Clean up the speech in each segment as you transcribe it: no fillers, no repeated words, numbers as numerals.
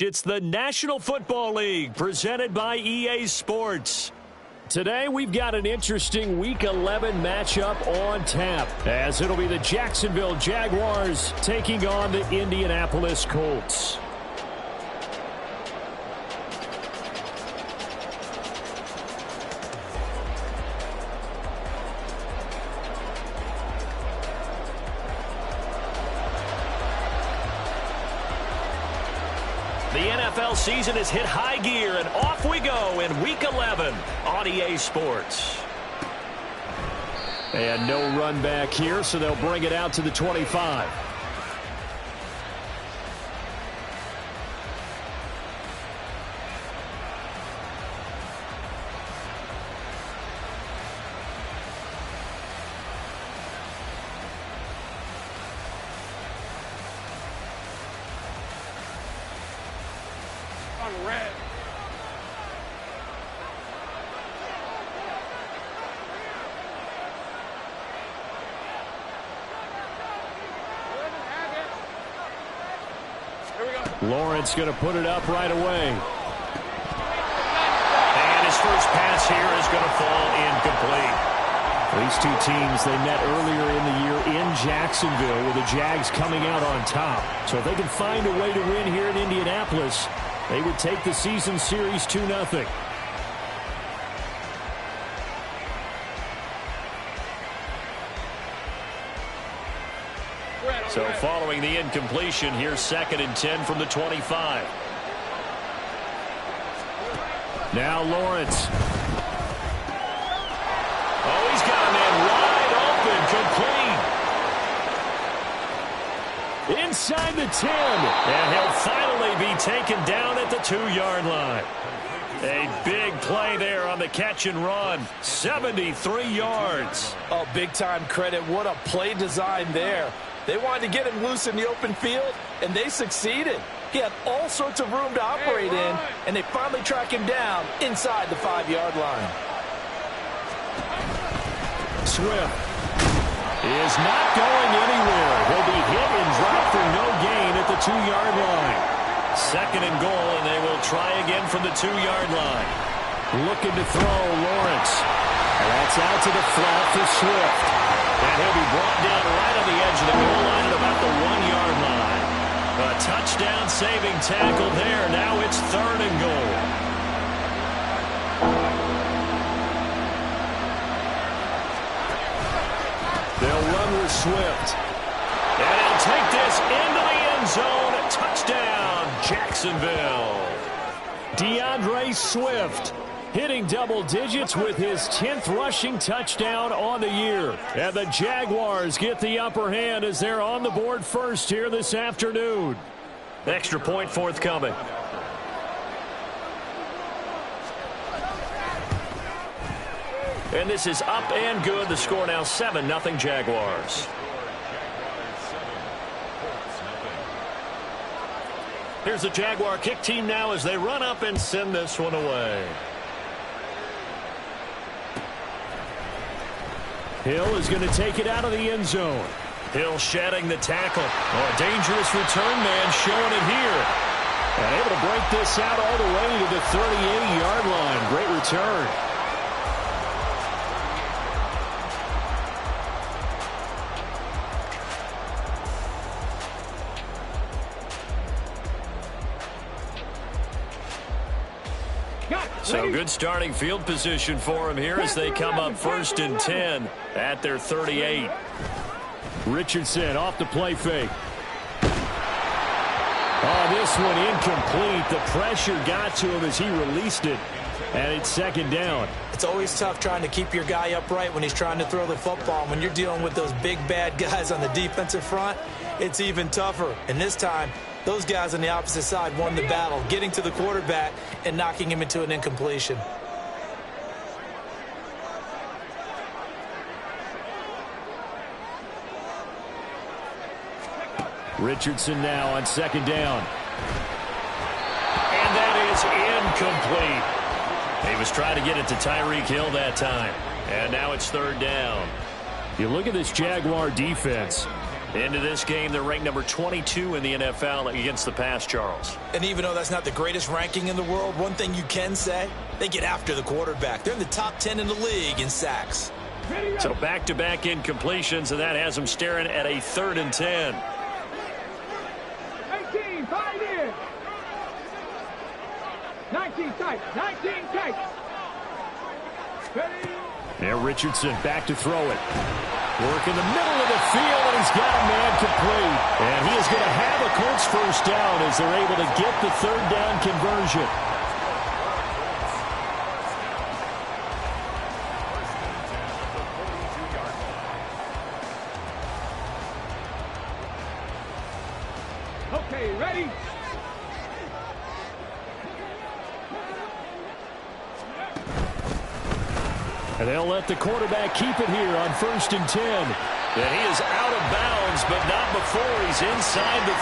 It's the National Football League presented by EA Sports. Today we've got an interesting Week 11 matchup on tap, as it'll be the Jacksonville Jaguars taking on the Indianapolis Colts. The NFL season has hit high gear, and off we go in Week 11 on EA Sports. And no run back here, so they'll bring it out to the 25. Red. Lawrence going to put it up right away. And his first pass here is going to fall incomplete. These two teams, they met earlier in the year in Jacksonville with the Jags coming out on top. So if they can find a way to win here in Indianapolis, they would take the season series 2-0. So following the incompletion, here's 2nd and 10 from the 25. Now Lawrence. Oh, he's got a man wide open, complete. Inside the 10. And he'll finally be taken down at the 2-yard line. A big play there on the catch and run. 73 yards. Oh, big-time credit. What a play design there. They wanted to get him loose in the open field, and they succeeded. He had all sorts of room to operate in, and they finally track him down inside the 5-yard line. Swift is not going anywhere. He'll be hit and dropped for no gain at the 2-yard line. 2nd and goal, and they will try again from the 2-yard line. Looking to throw, Lawrence. That's out to the flat for Swift. And he'll be brought down right on the edge of the goal line at about the 1-yard line. A touchdown-saving tackle there. Now it's 3rd and goal. They'll run with Swift. And he'll take this into the end zone. Touchdown, Jacksonville. DeAndre Swift hitting double digits with his 10th rushing touchdown on the year. And the Jaguars get the upper hand as they're on the board first here this afternoon. Extra point forthcoming. And this is up and good. The score now 7-0 Jaguars. Here's the Jaguar kick team now as they run up and send this one away. Hill is going to take it out of the end zone. Hill shedding the tackle. Oh, a dangerous return man showing it here. And able to break this out all the way to the 38-yard line. Great return. So good starting field position for him here as they come up 1st and 10 at their 38. Richardson off the play fake. Oh, this one incomplete. The pressure got to him as he released it. And it's 2nd down. It's always tough trying to keep your guy upright when he's trying to throw the football. When you're dealing with those big bad guys on the defensive front, it's even tougher. And this time, those guys on the opposite side won the battle, getting to the quarterback and knocking him into an incompletion. Richardson now on 2nd down. And that is incomplete. He was trying to get it to Tyreek Hill that time. And now it's 3rd down. You look at this Jaguar defense. Into this game, they're ranked number 22 in the NFL against the pass, Charles. And even though that's not the greatest ranking in the world, one thing you can say, they get after the quarterback. They're in the top 10 in the league in sacks. So back-to-back incompletions, and that has them staring at a 3rd and 10. 18, 5 in. 19 tight, 19 tight. Ready? Now Richardson back to throw it. Work in the middle of the field, and he's got a man complete. And he is going to have a Colts first down as they're able to get the 3rd down conversion. Okay, ready? And they'll let the quarterback keep it here on 1st and 10. And he is out of bounds, but not before he's inside the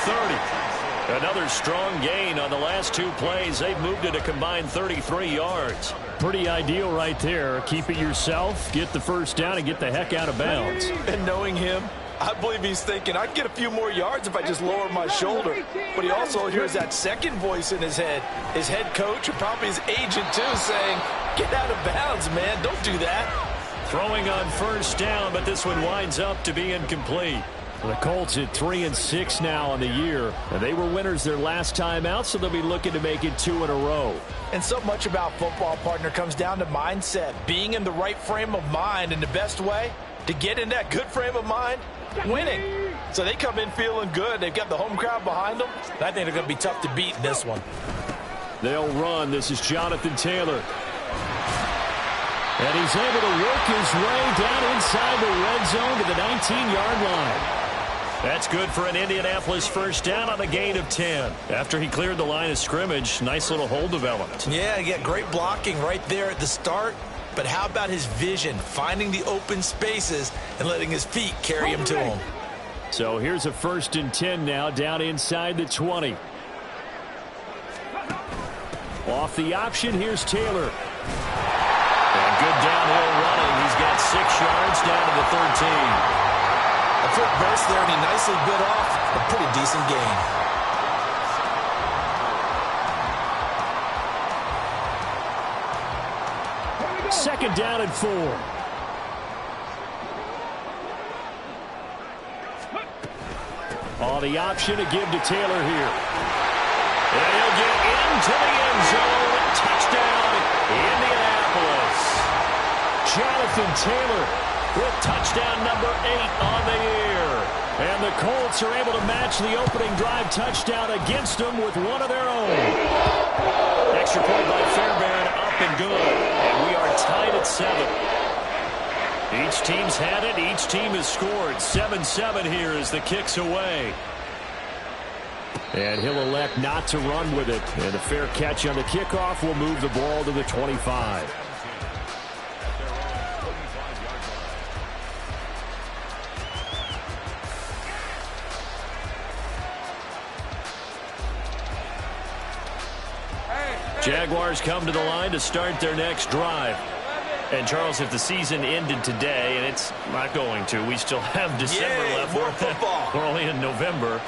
30. Another strong gain on the last 2 plays. They've moved it a combined 33 yards. Pretty ideal right there. Keep it yourself, get the first down, and get the heck out of bounds. And knowing him, I believe he's thinking, I'd get a few more yards if I just lower my shoulder. But he also hears that second voice in his head. His head coach, and probably his agent too, saying, get out of bounds, man. Don't do that. Throwing on 1st down, but this one winds up to be incomplete. The Colts at 3-6 now on the year. And they were winners their last time out, so they'll be looking to make it 2 in a row. And so much about football, partner, comes down to mindset. Being in the right frame of mind, and the best way to get in that good frame of mind, winning. So they come in feeling good. They've got the home crowd behind them. And I think they're going to be tough to beat in this one. They'll run. This is Jonathan Taylor. And he's able to work his way down inside the red zone to the 19-yard line. That's good for an Indianapolis first down on a gain of 10. After he cleared the line of scrimmage, nice little hole developed. Yeah, great blocking right there at the start. But how about his vision, finding the open spaces and letting his feet carry him to him? So here's a 1st and 10 now, down inside the 20. Off the option, here's Taylor. And good downhill running. He's got 6 yards down to the 13. A quick burst there, and he nicely bit off a pretty decent gain. Second down and 4. On the option to give to Taylor here. And he'll get into the end zone. Touchdown, Indianapolis. Jonathan Taylor with touchdown number 8 on the year. And the Colts are able to match the opening drive touchdown against them with one of their own. Extra point by Fairbairn, up and good. And we are tied at 7. Each team's had it. Each team has scored. 7-7 here as the kick's away. And he'll elect not to run with it. And a fair catch on the kickoff will move the ball to the 25. Jaguars come to the line to start their next drive. And, Charles, if the season ended today, and it's not going to, we still have December left. More football. We're only in November.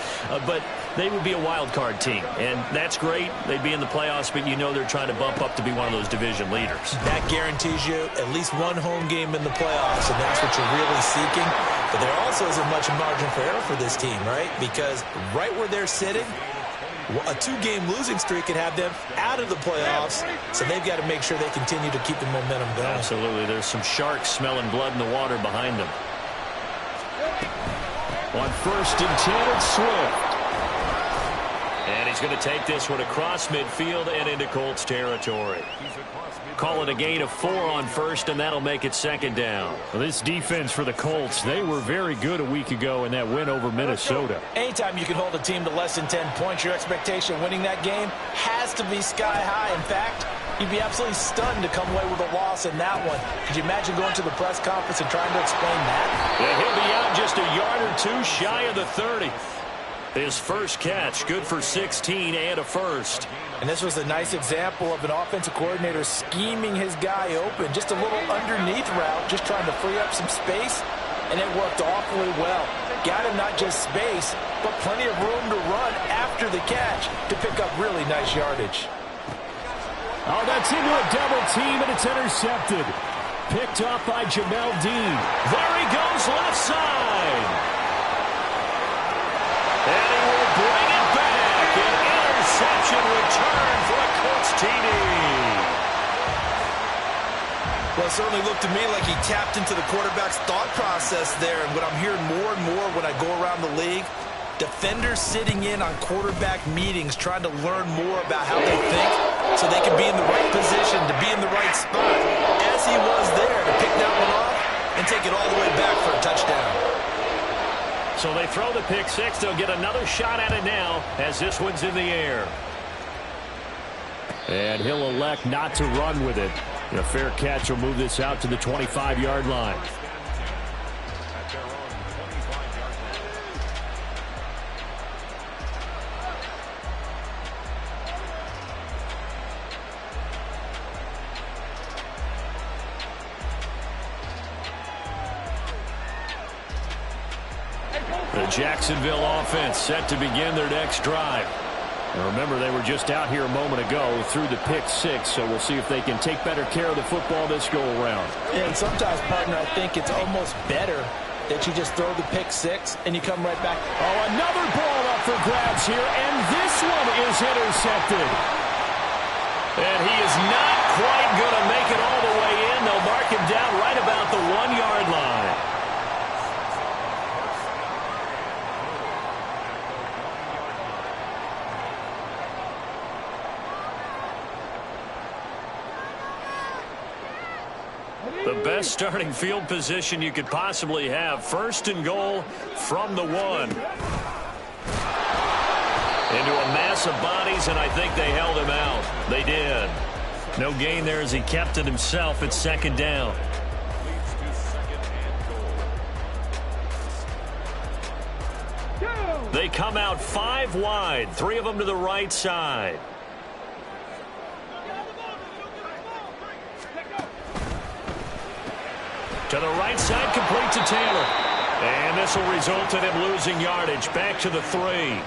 But they would be a wild card team. And that's great. They'd be in the playoffs, but you know they're trying to bump up to be one of those division leaders. That guarantees you at least one home game in the playoffs, and that's what you're really seeking. But there also isn't much margin for error for this team, right? Because right where they're sitting, a 2-game losing streak could have them out of the playoffs, so they've got to make sure they continue to keep the momentum going. Absolutely. There's some sharks smelling blood in the water behind them. On 1st and 10, it's Swift. And he's going to take this one across midfield and into Colts territory. Call it a gain of 4 on 1st, and that'll make it 2nd down. Well, this defense for the Colts, they were very good a week ago in that win over Minnesota. Anytime you can hold a team to less than 10 points, your expectation of winning that game has to be sky high. In fact, you'd be absolutely stunned to come away with a loss in that one. Could you imagine going to the press conference and trying to explain that? Yeah, he'll be out just a yard or 2 shy of the 30. His first catch, good for 16 and a first. And this was a nice example of an offensive coordinator scheming his guy open. Just a little underneath route, just trying to free up some space, and it worked awfully well. got him not just space, but plenty of room to run after the catch to pick up really nice yardage. Oh, that's into a double team, and it's intercepted. Picked up by Jamel Dean. There he goes, left side. And he will bring it back. An interception return for a Colts TD. Well, it certainly looked to me like he tapped into the quarterback's thought process there. And what I'm hearing more and more when I go around the league, defenders sitting in on quarterback meetings trying to learn more about how they think so they can be in the right position to be in the right spot, as he was there to pick that one off and take it all the way back for a touchdown. So they throw the pick six. They'll get another shot at it now as this one's in the air. And he'll elect not to run with it. A fair catch will move this out to the 25-yard line. The Jacksonville offense set to begin their next drive. And remember, they were just out here a moment ago through the pick six, so we'll see if they can take better care of the football this go-around. Yeah, and sometimes, partner, I think it's almost better that you just throw the pick six and you come right back. Oh, another ball up for grabs here, and this one is intercepted. And he is not quite going to make it all the way in. They'll mark him down right about the 1-yard line. The best starting field position you could possibly have. First and goal from the 1. Into a mass of bodies, and I think they held him out. They did. No gain there as he kept it himself at second down. They come out 5 wide, 3 of them to the right side. To the right side, complete to Taylor. And this will result in him losing yardage. Back to the 3.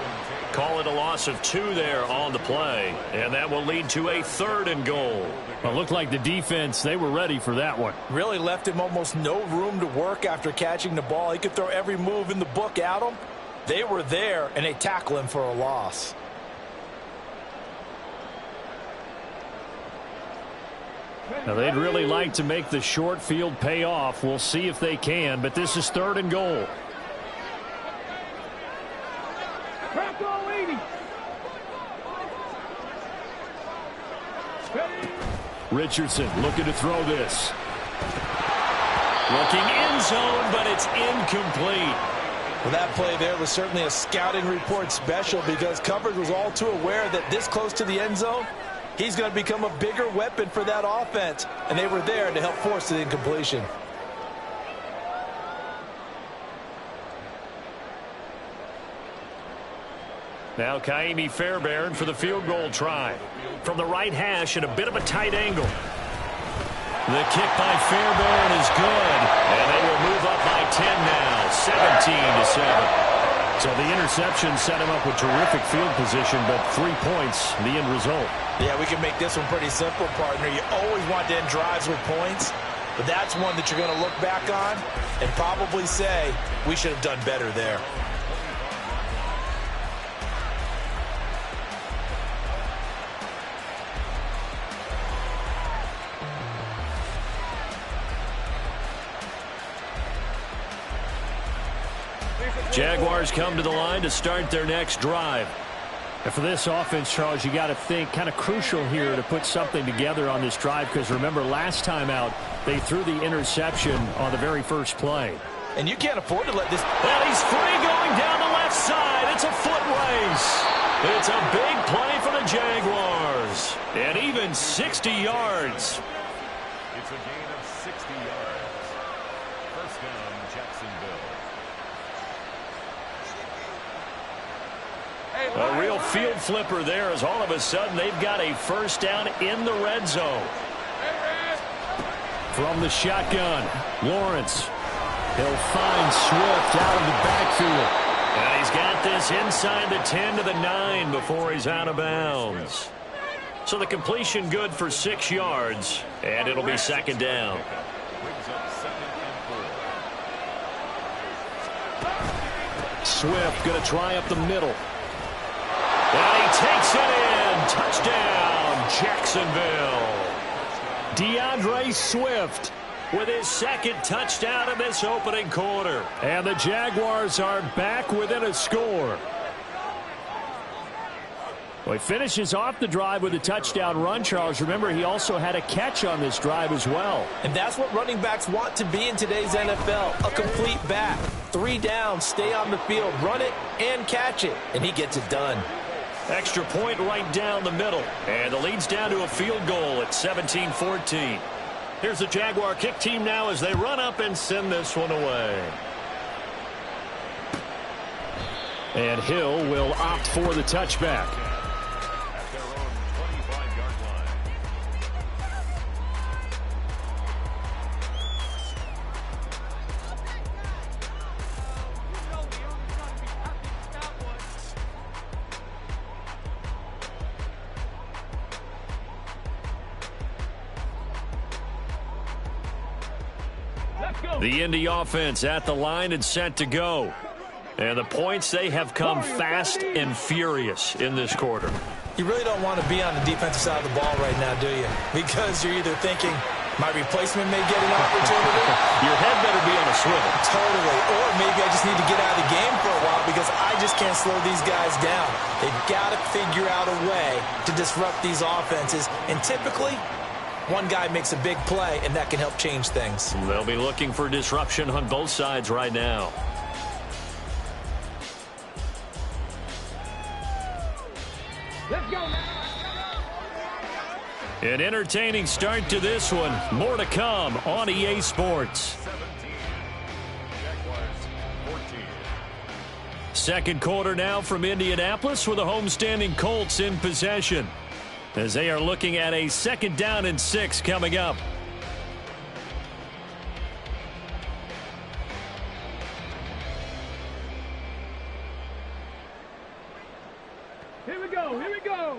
Call it a loss of 2 there on the play. And that will lead to a 3rd and goal. Well, it looked like the defense, they were ready for that one. Really left him almost no room to work after catching the ball. He could throw every move in the book at him. They were there, and they tackle him for a loss. Now, they'd really like to make the short field pay off. We'll see if they can, but this is 3rd and goal. Crack all 80. Richardson looking to throw this. Looking end zone, but it's incomplete. Well, that play there was certainly a scouting report special because coverage was all too aware that this close to the end zone, he's going to become a bigger weapon for that offense, and they were there to help force the incompletion. Now Kaimi Fairbairn for the field goal try. From the right hash at a bit of a tight angle. The kick by Fairbairn is good, and they will move up by 10 now, 17-7. So the interception set him up with terrific field position, but 3 points, the end result. Yeah, we can make this one pretty simple, partner. You always want to end drives with points, but that's one that you're going to look back on and probably say, we should have done better there. Jaguars come to the line to start their next drive. And for this offense, Charles, you got to think kind of crucial here to put something together on this drive because remember last time out they threw the interception on the very first play. And you can't afford to let this. Well, he's free going down the left side. It's a foot race. It's a big play for the Jaguars. And even 60 yards. It's a gain of 60 yards. First down, Jacksonville. A real field flipper there as all of a sudden they've got a first down in the red zone. From the shotgun, Lawrence. He'll find Swift out of the backfield. And he's got this inside the 10 to the 9 before he's out of bounds. So the completion good for 6 yards, and it'll be second down. Swift going to try up the middle. And he takes it in. Touchdown, Jacksonville. DeAndre Swift with his second touchdown in this opening quarter. And the Jaguars are back within a score. Well, he finishes off the drive with a touchdown run, Charles. Remember, he also had a catch on this drive as well. And that's what running backs want to be in today's NFL, a complete back. 3 down, stay on the field, run it, and catch it. And he gets it done. Extra point right down the middle. And the lead's down to a field goal at 17-14. Here's the Jaguar kick team now as they run up and send this one away. And Hill will opt for the touchback. The Indy offense at the line and set to go. And the points, they have come fast and furious in this quarter. You really don't want to be on the defensive side of the ball right now, do you? Because you're either thinking, my replacement may get an opportunity. Your head better be on a swivel. Totally. Or maybe I just need to get out of the game for a while because I just can't slow these guys down. They've got to figure out a way to disrupt these offenses. And typically, one guy makes a big play, and that can help change things. They'll be looking for disruption on both sides right now. Let's go now. An entertaining start to this one. More to come on EA Sports. 17. Jaguars 14. Second quarter now from Indianapolis with the homestanding Colts in possession, as they are looking at a 2nd down and 6 coming up. Here we go. Here we go.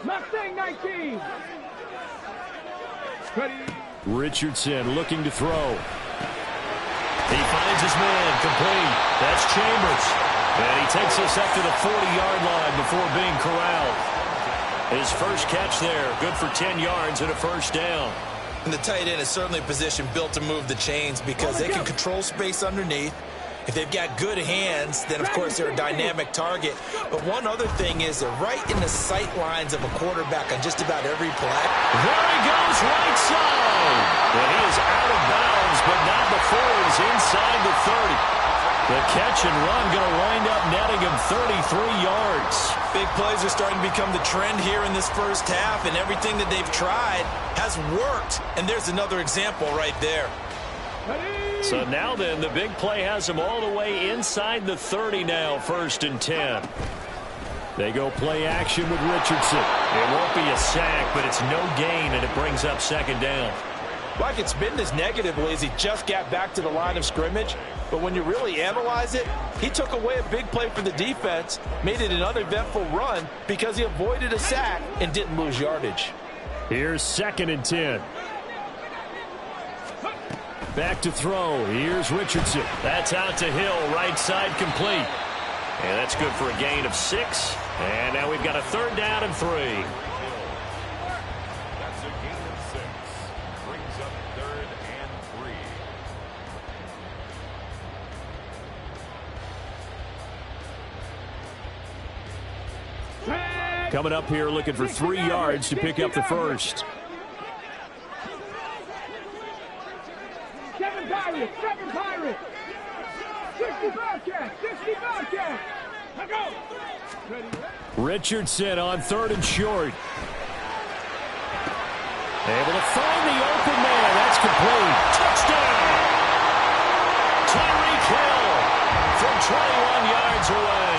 Mustang 19. Ready. Richardson looking to throw. He finds his man complete. That's Chambers. And he takes us up to the 40-yard line before being corralled. His first catch there, good for 10 yards and a first down. And the tight end is certainly a position built to move the chains because they can control space underneath. If they've got good hands, then, of course, they're a dynamic target. But one other thing is they're right in the sight lines of a quarterback on just about every play. There he goes, right side. And he is out of bounds, but not before he's inside the 30. The catch and run going to wind up netting him 33 yards. Big plays are starting to become the trend here in this first half, and everything that they've tried has worked. And there's another example right there. So now then, the big play has him all the way inside the 30 now, 1st and 10. They go play action with Richardson. It won't be a sack, but it's no gain, and it brings up 2nd down. Like it's been as negatively as he just got back to the line of scrimmage. But when you really analyze it, he took away a big play for the defense, made it an uneventful run because he avoided a sack and didn't lose yardage. Here's 2nd and 10. Back to throw. Here's Richardson. That's out to Hill. Right side complete. And that's good for a gain of 6. And now we've got a 3rd down and 3. That's a gain of 6. Brings up 3rd and 3. Coming up here looking for 3 yards to pick up the first. 7 Pirates. 7 Pirates. 65 cats. 65 cats. Let's go. Ready. Richardson on 3rd and short. Able to find the open man. That's complete. Touchdown. Tyreek Hill from 21 yards away,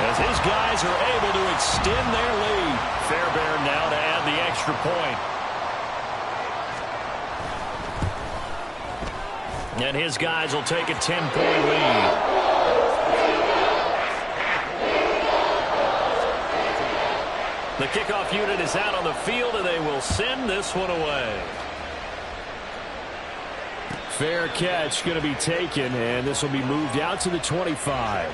as his guys are able to extend their lead. Fairbairn now to add the extra point. And his guys will take a 10-point lead. The kickoff unit is out on the field, and they will send this one away. Fair catch going to be taken, and this will be moved out to the 25.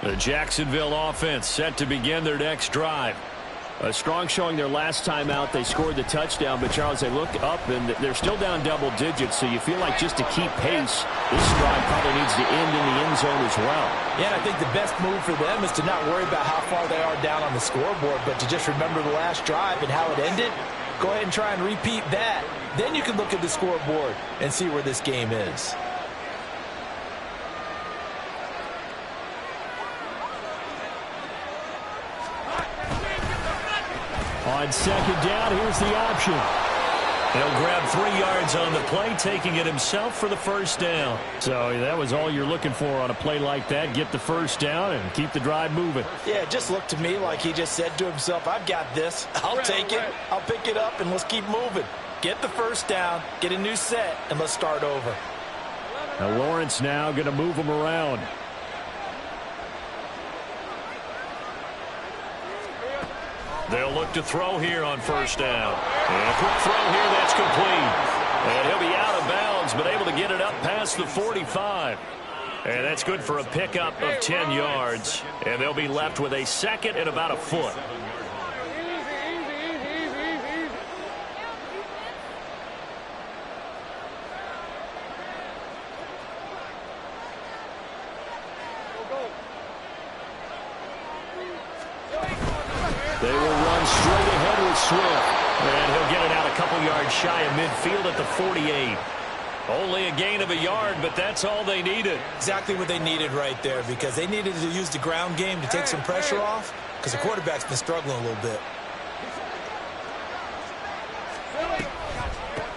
The Jacksonville offense set to begin their next drive. A strong showing their last time out. They scored the touchdown, but Charles, they look up and they're still down double digits, so you feel like just to keep pace, this drive probably needs to end in the end zone as well. Yeah, and I think the best move for them is to not worry about how far they are down on the scoreboard, but to just remember the last drive and how it ended. Go ahead and try and repeat that. Then you can look at the scoreboard and see where this game is. On second down, here's the option. He'll grab 3 yards on the play, taking it himself for the first down. So that was all you're looking for on a play like that. Get the first down and keep the drive moving. Yeah, it just looked to me like he just said to himself, I've got this. I'll take it. I'll pick it up, and let's keep moving. Get the first down, get a new set, and let's start over. Now Lawrence now going to move him around. They'll look to throw here on first down. And a quick throw here, that's complete. And he'll be out of bounds, but able to get it up past the 45. And that's good for a pickup of 10 yards. And they'll be left with a second and about a foot. They will run straight ahead with Swift. And he'll get it out a couple yards shy of midfield at the 48. Only a gain of a yard, but that's all they needed. Exactly what they needed right there, because they needed to use the ground game to take some pressure off, because the quarterback's been struggling a little bit.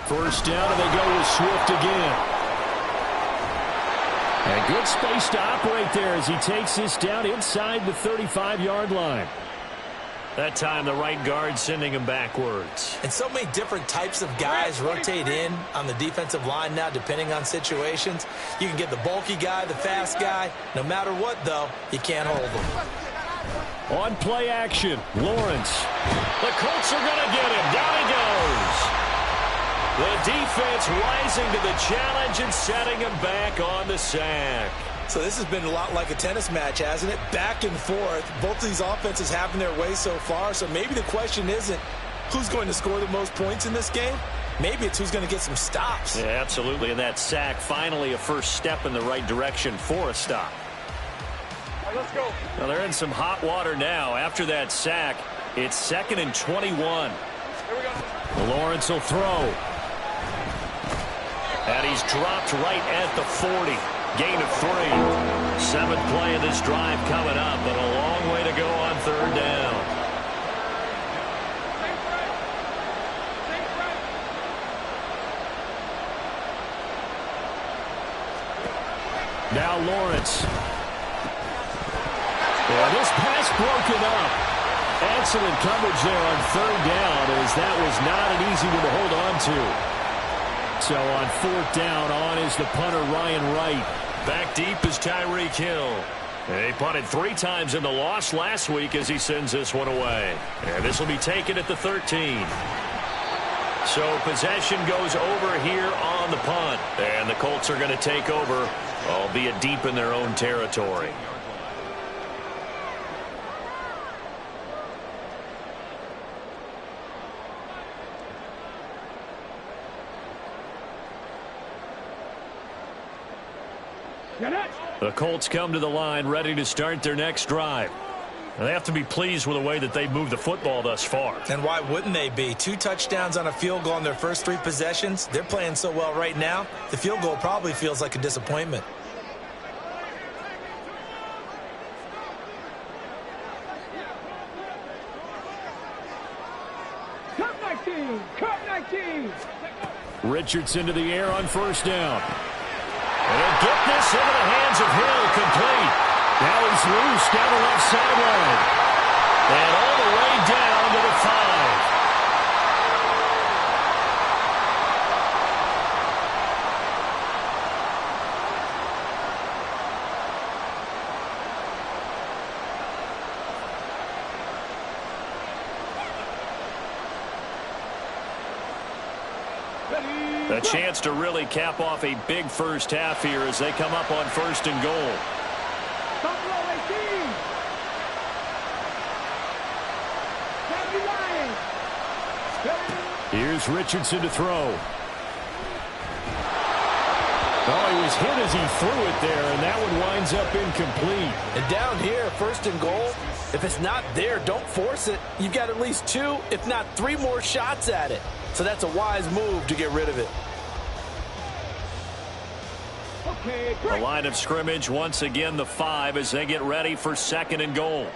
First down, and they go with Swift again. And good space to operate there as he takes this down inside the 35-yard line. That time, the right guard sending him backwards. And so many different types of guys rotate in on the defensive line now, depending on situations. You can get the bulky guy, the fast guy. No matter what, though, you can't hold them. On play action, Lawrence. The Colts are going to get him. Down he goes. The defense rising to the challenge and setting him back on the sack. So this has been a lot like a tennis match, hasn't it? Back and forth. Both of these offenses having their way so far. So maybe the question isn't who's going to score the most points in this game. Maybe it's who's going to get some stops. Yeah, absolutely. And that sack, finally a first step in the right direction for a stop. All right, let's go. Now they're in some hot water now. After that sack, it's 2nd and 21. Here we go. Lawrence will throw. And he's dropped right at the 40. Gain of 3. 7th play of this drive coming up, but a long way to go on 3rd down. Now Lawrence. And this pass broken up. Excellent coverage there on 3rd down, as that was not an easy one to hold on to. So on 4th down, on is the punter, Ryan Wright. Back deep is Tyreek Hill. He punted 3 times in the loss last week as he sends this one away. And this will be taken at the 13. So possession goes over here on the punt. And the Colts are going to take over, albeit deep in their own territory. The Colts come to the line ready to start their next drive. And they have to be pleased with the way that they've moved the football thus far. And why wouldn't they be? 2 touchdowns on a field goal on their first 3 possessions. They're playing so well right now, the field goal probably feels like a disappointment. Cup 19! Cup 19! Richardson to the air on first down. And he'll get this into the hands of Hill, complete. Now he's loose down the left sideline. And all the way down to the 5. A chance to really cap off a big first half here as they come up on first and goal. Here's Richardson to throw. Oh, he was hit as he threw it there, and that one winds up incomplete. And down here, first and goal, if it's not there, don't force it. You've got at least 2, if not 3 more shots at it. So that's a wise move to get rid of it. The line of scrimmage, once again, the 5 as they get ready for second and goal.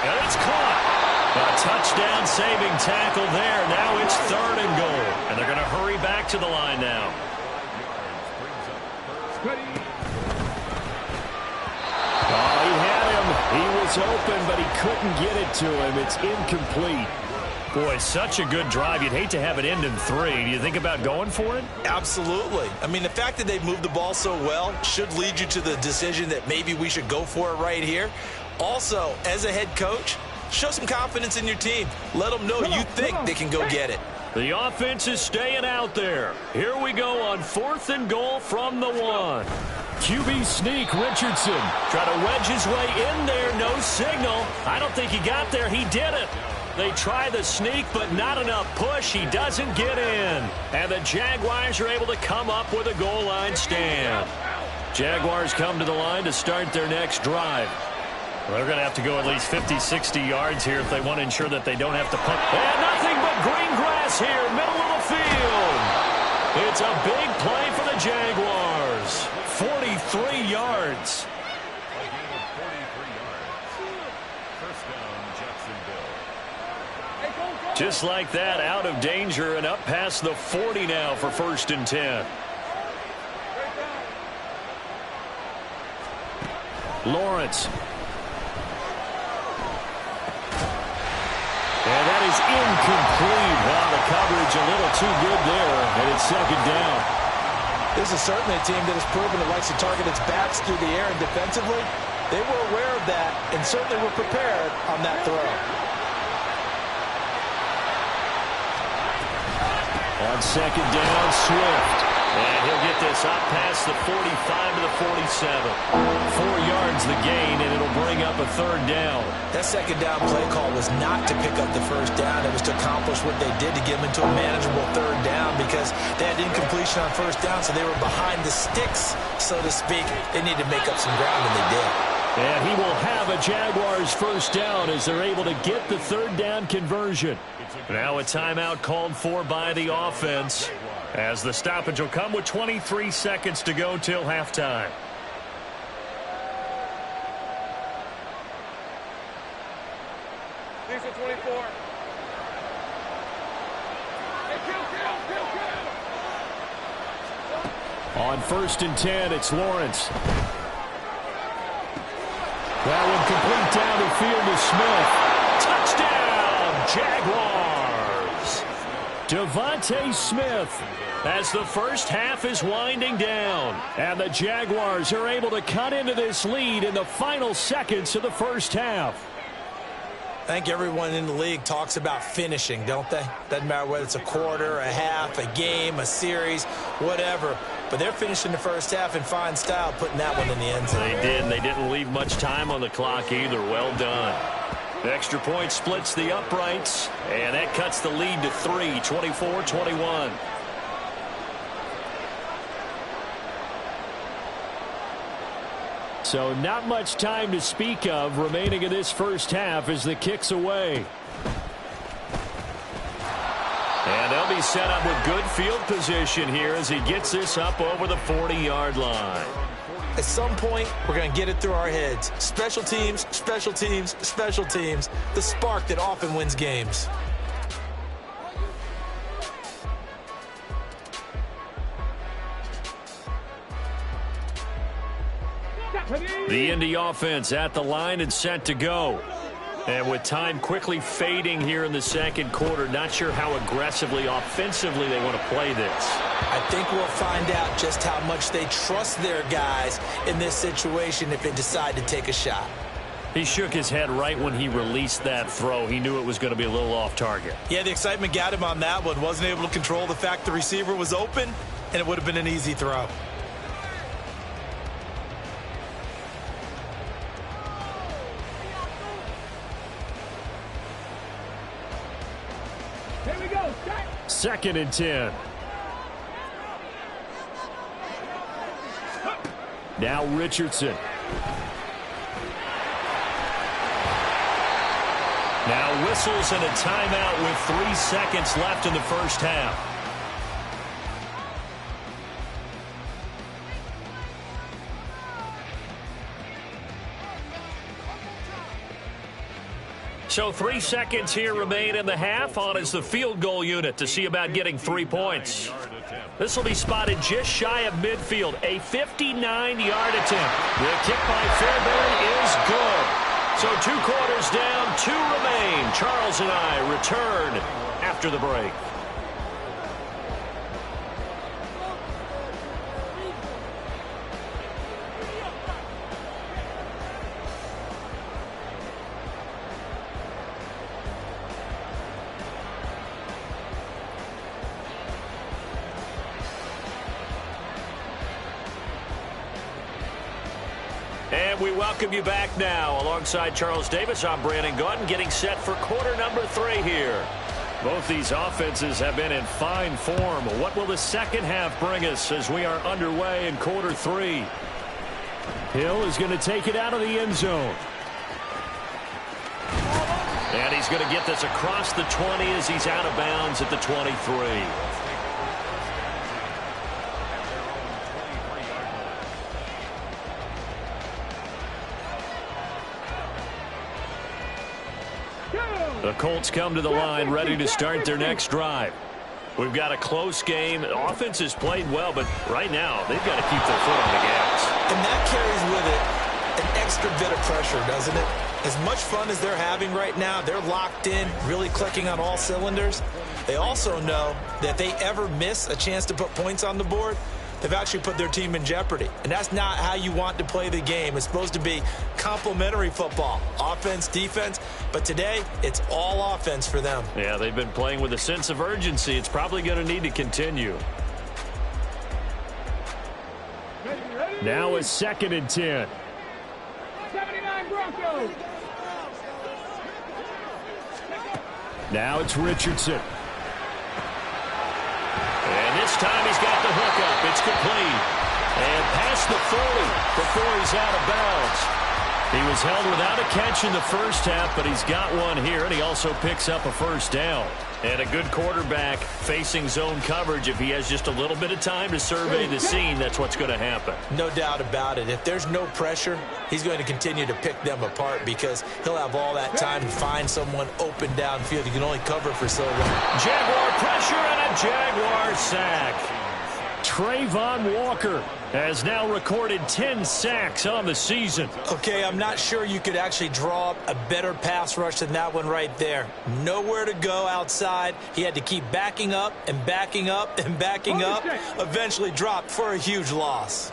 And it's caught. A touchdown-saving tackle there. Now it's third and goal. And they're going to hurry back to the line now. Oh, he had him. He was open, but he couldn't get it to him. It's incomplete. Boy, such a good drive. You'd hate to have it end in 3. Do you think about going for it? Absolutely. I mean, the fact that they moved the ball so well should lead you to the decision that maybe we should go for it right here. Also, as a head coach, show some confidence in your team. Let them know you think they can go get it. The offense is staying out there. Here we go on fourth and goal from the 1. QB sneak, Richardson. Try to wedge his way in there. No signal. I don't think he got there. He did it. They try the sneak, but not enough push. He doesn't get in. And the Jaguars are able to come up with a goal line stand. Jaguars come to the line to start their next drive. Well, they're going to have to go at least 50, 60 yards here if they want to ensure that they don't have to punt. And nothing but green grass here, middle of the field. It's a big play for the Jaguars. 43 yards. Just like that, out of danger and up past the 40 now for first and 10. Lawrence. And that is incomplete. Wow, the coverage a little too good there, and it's second down. This is certainly a team that has proven it likes to target its backs through the air, and defensively, they were aware of that and certainly were prepared on that throw. On second down, Swift. And he'll get this up past the 45 to the 47. 4 yards the gain, and it'll bring up a third down. That second down play call was not to pick up the first down. It was to accomplish what they did to get them into a manageable third down because they had incompletion on first down, so they were behind the sticks, so to speak. They needed to make up some ground, and they did. And he will have a Jaguars first down as they're able to get the third down conversion. Now a timeout called for by the offense as the stoppage will come with 23 seconds to go till halftime. Thanks for 24. On first and 10, it's Lawrence. That one complete down the field to Smith. Touchdown, Jaguars! Devontae Smith as the first half is winding down. And the Jaguars are able to cut into this lead in the final seconds of the first half. I think everyone in the league talks about finishing, don't they? Doesn't matter whether it's a quarter, a half, a game, a series, whatever. But they're finishing the first half in fine style, putting that one in the end zone. They did, and they didn't leave much time on the clock either. Well done. The extra point splits the uprights, and that cuts the lead to 3, 24-21. So not much time to speak of remaining in this first half as the kick's away. And they'll be set up with good field position here as he gets this up over the 40-yard line. At some point, we're going to get it through our heads. Special teams, special teams, special teams. The spark that often wins games. The Indy offense at the line and set to go. And with time quickly fading here in the second quarter, not sure how aggressively, offensively they want to play this. I think we'll find out just how much they trust their guys in this situation if they decide to take a shot. He shook his head right when he released that throw. He knew it was going to be a little off target. Yeah, the excitement got him on that one. Wasn't able to control the fact the receiver was open, and it would have been an easy throw. Here we go. Set. 2nd and 10. Now Richardson. Now whistles and a timeout with 3 seconds left in the first half. So 3 seconds here remain in the half. On is the field goal unit to see about getting 3 points. This will be spotted just shy of midfield. A 59-yard attempt. The kick by Fairbairn is good. So 2 quarters down, 2 remain. Charles and I return after the break. And we welcome you back now. Alongside Charles Davis, I'm Brandon Gautin, getting set for quarter number 3 here. Both these offenses have been in fine form. What will the second half bring us as we are underway in quarter 3? Hill is going to take it out of the end zone. And he's going to get this across the 20 as he's out of bounds at the 23. The Colts come to the line ready to start their next drive. We've got a close game. The offense has played well, but right now they've got to keep their foot on the gas. And that carries with it an extra bit of pressure, doesn't it? As much fun as they're having right now, they're locked in, really clicking on all cylinders. They also know that if they ever miss a chance to put points on the board, they've actually put their team in jeopardy. And that's not how you want to play the game. It's supposed to be complementary football, offense, defense. But today, it's all offense for them. Yeah, they've been playing with a sense of urgency. It's probably going to need to continue. Now is 2nd and 10. 79 Broncos. Now it's Richardson. And this time he's got the hook up. It's complete. And past the 40 before he's out of bounds. He was held without a catch in the first half, but he's got one here, and he also picks up a first down. And a good quarterback facing zone coverage. If he has just a little bit of time to survey the scene, that's what's going to happen. No doubt about it. If there's no pressure, he's going to continue to pick them apart because he'll have all that time to find someone open downfield. He can only cover for so long. Jaguar pressure and a Jaguar sack. Trayvon Walker has now recorded 10 sacks on the season. Okay, I'm not sure you could actually draw up a better pass rush than that one right there. Nowhere to go outside. He had to keep backing up and backing up and backing up. Eventually dropped for a huge loss.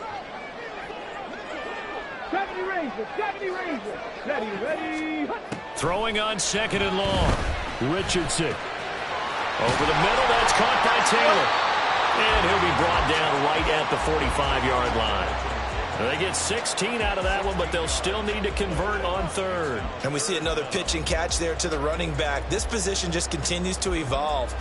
70 Rangers, 70 Rangers. Ready. Throwing on 2nd and long. Richardson. Over the middle, that's caught by Taylor. And he'll be brought down right at the 45-yard line. They get 16 out of that one, but they'll still need to convert on 3rd. And we see another pitch and catch there to the running back. This position just continues to evolve.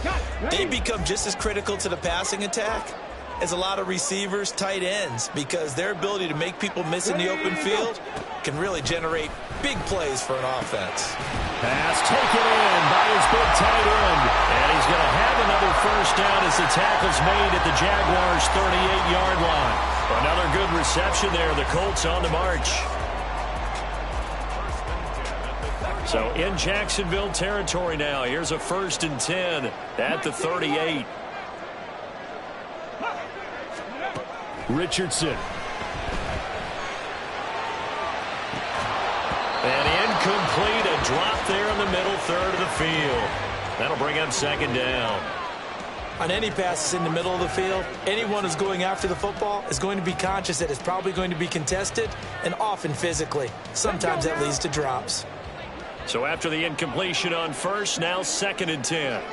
They become just as critical to the passing attack as a lot of receivers, tight ends, because their ability to make people miss in the open field can really generate big plays for an offense. Pass taken in by his big tight end. And he's going to have another first down as the tackle's made at the Jaguars' 38-yard line. Another good reception there. The Colts on the march. So in Jacksonville territory now. Here's a 1st and 10 at the 38. Richardson. And incomplete, a drop there in the middle third of the field. That'll bring up second down. On any passes in the middle of the field, anyone who's going after the football is going to be conscious that it's probably going to be contested and often physically. Sometimes that leads to drops. So after the incompletion on first, now 2nd and 10.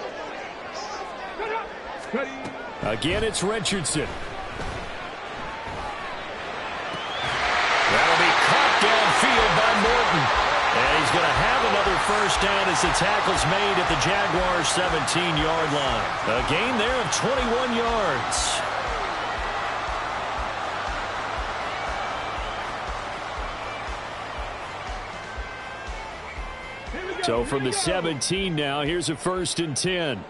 Again, it's Richardson. That'll be caught downfield by Morton. And he's going to have another first down as the tackle's made at the Jaguars' 17-yard line. A gain there of 21 yards. So from the 17 now, here's a 1st and 10.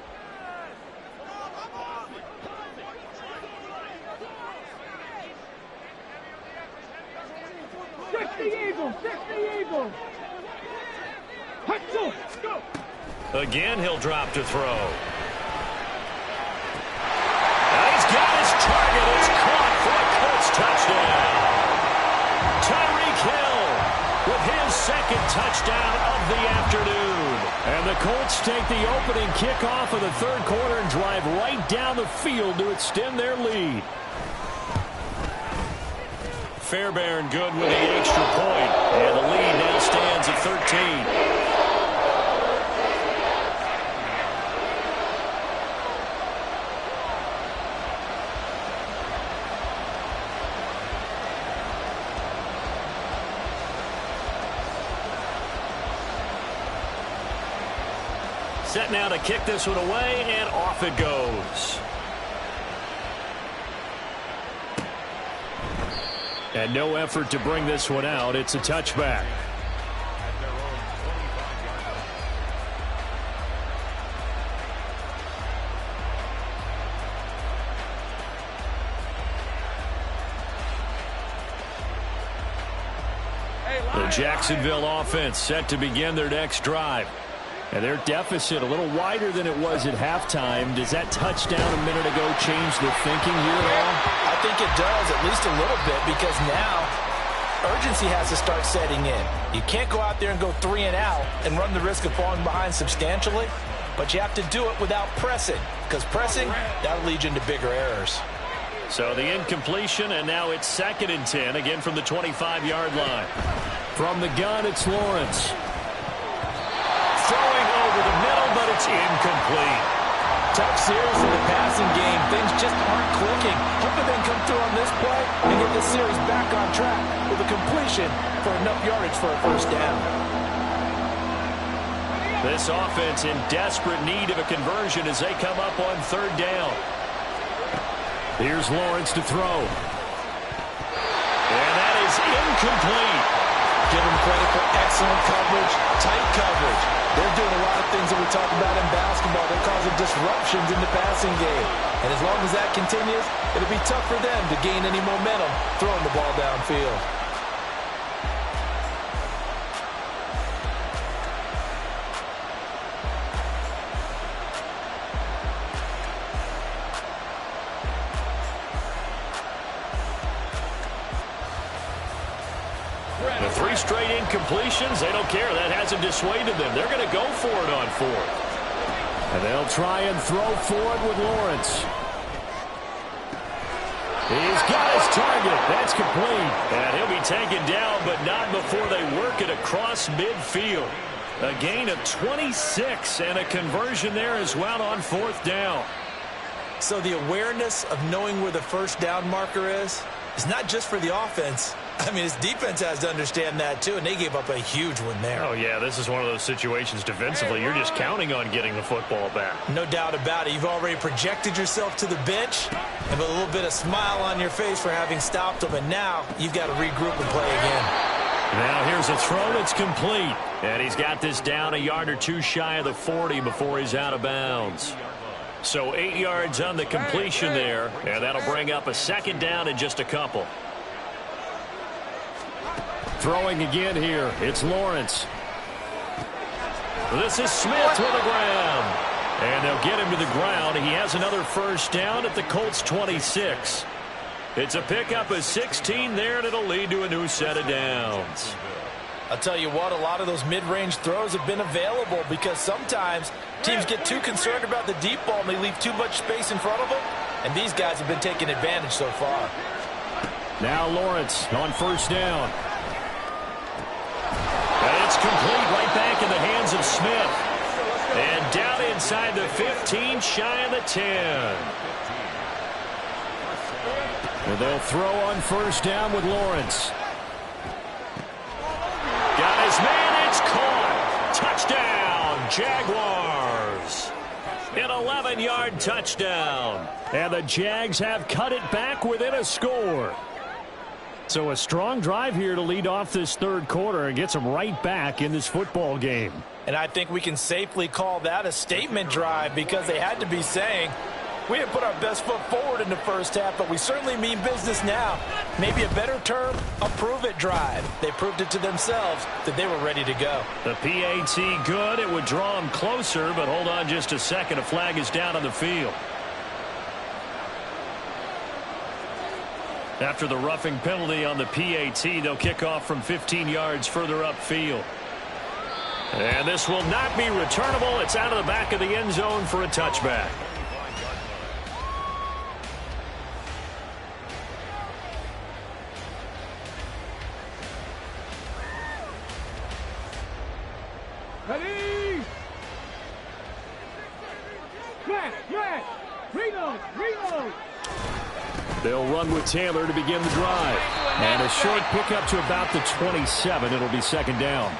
Again, he'll drop to throw. And he's got his target. It's caught for a Colts touchdown. Tyreek Hill with his 2nd touchdown of the afternoon. And the Colts take the opening kickoff of the 3rd quarter and drive right down the field to extend their lead. Fairbairn good with the extra point. And the lead now stands at 13. Set now to kick this one away, and off it goes. And no effort to bring this one out. It's a touchback. The Jacksonville offense set to begin their next drive. And their deficit a little wider than it was at halftime. Does that touchdown a minute ago change the thinking here at all? I think it does, at least a little bit, because now urgency has to start setting in. You can't go out there and go 3 and out and run the risk of falling behind substantially, but you have to do it without pressing, because pressing, that'll lead you into bigger errors. So the incompletion, and now it's 2nd and 10, again from the 25-yard line. From the gun, it's Lawrence. Throwing over the middle, but it's incomplete. Tough series in the passing game. Things just aren't clicking. Hopefully they can come through on this play and get this series back on track with a completion for enough yardage for a first down. This offense in desperate need of a conversion as they come up on 3rd down. Here's Lawrence to throw. And that is incomplete. Give them credit for excellent coverage, tight coverage. They're doing a lot of things that we talk about in basketball. They're causing disruptions in the passing game. And as long as that continues, it'll be tough for them to gain any momentum throwing the ball downfield. The 3 straight incompletions, they don't care. That hasn't dissuaded them. They're going to go for it on 4th. And they'll try and throw forward with Lawrence. He's got his target. That's complete. And he'll be taken down, but not before they work it across midfield. A gain of 26 and a conversion there as well on 4th down. So the awareness of knowing where the first down marker is not just for the offense. I mean, his defense has to understand that, too, and they gave up a huge one there. Oh, yeah, this is one of those situations defensively. You're just counting on getting the football back. No doubt about it. You've already projected yourself to the bench and with a little bit of smile on your face for having stopped them, and now you've got to regroup and play again. Now here's a throw that's complete, and he's got this down a yard or 2 shy of the 40 before he's out of bounds. So 8 yards on the completion there, and that'll bring up a 2nd down in just a couple. Throwing again here. It's Lawrence. This is Smith with a grab. And they'll get him to the ground. He has another first down at the Colts 26. It's a pickup of 16 there, and it'll lead to a new set of downs. I'll tell you what, a lot of those mid-range throws have been available because sometimes teams get too concerned about the deep ball and they leave too much space in front of them, and these guys have been taking advantage so far. Now Lawrence on first down. And it's complete right back in the hands of Smith. And down inside the 15, shy of the 10. And they'll throw on first down with Lawrence. Got his man, it's caught. Touchdown, Jaguars. An 11-yard touchdown. And the Jags have cut it back within a score. So a strong drive here to lead off this third quarter and gets them right back in this football game. And I think we can safely call that a statement drive because they had to be saying, we didn't put our best foot forward in the first half, but we certainly mean business now. Maybe a better term, a prove-it drive. They proved it to themselves that they were ready to go. The PAT good. It would draw them closer, but hold on just a second. A flag is down on the field. After the roughing penalty on the PAT, they'll kick off from 15 yards further upfield. And this will not be returnable. It's out of the back of the end zone for a touchback. Ready! Flat! Reload! They'll run with Taylor to begin the drive. And a short pickup to about the 27. It'll be second down.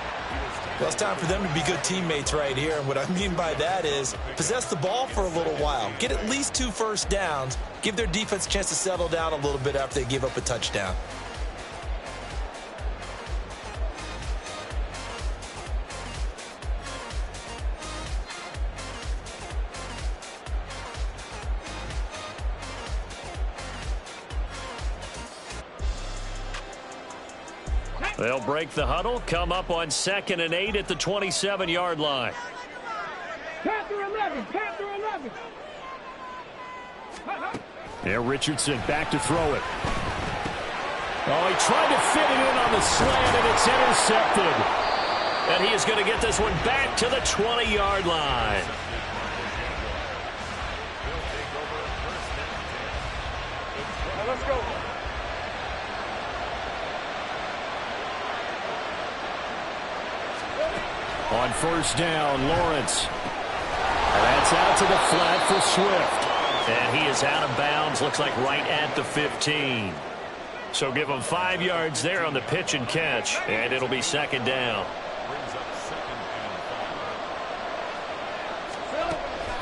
Well, it's time for them to be good teammates right here. And what I mean by that is possess the ball for a little while. Get at least 2 first downs. Give their defense a chance to settle down a little bit after they give up a touchdown. They'll break the huddle, come up on 2nd and 8 at the 27-yard line. Panther 11! Yeah, Richardson back to throw it. Oh, he tried to fit it in on the slant, and it's intercepted. And he is going to get this one back to the 20-yard line. Let's go. On first down, Lawrence. And that's out to the flat for Swift. And he is out of bounds, looks like right at the 15. So give him 5 yards there on the pitch and catch, and it'll be second down.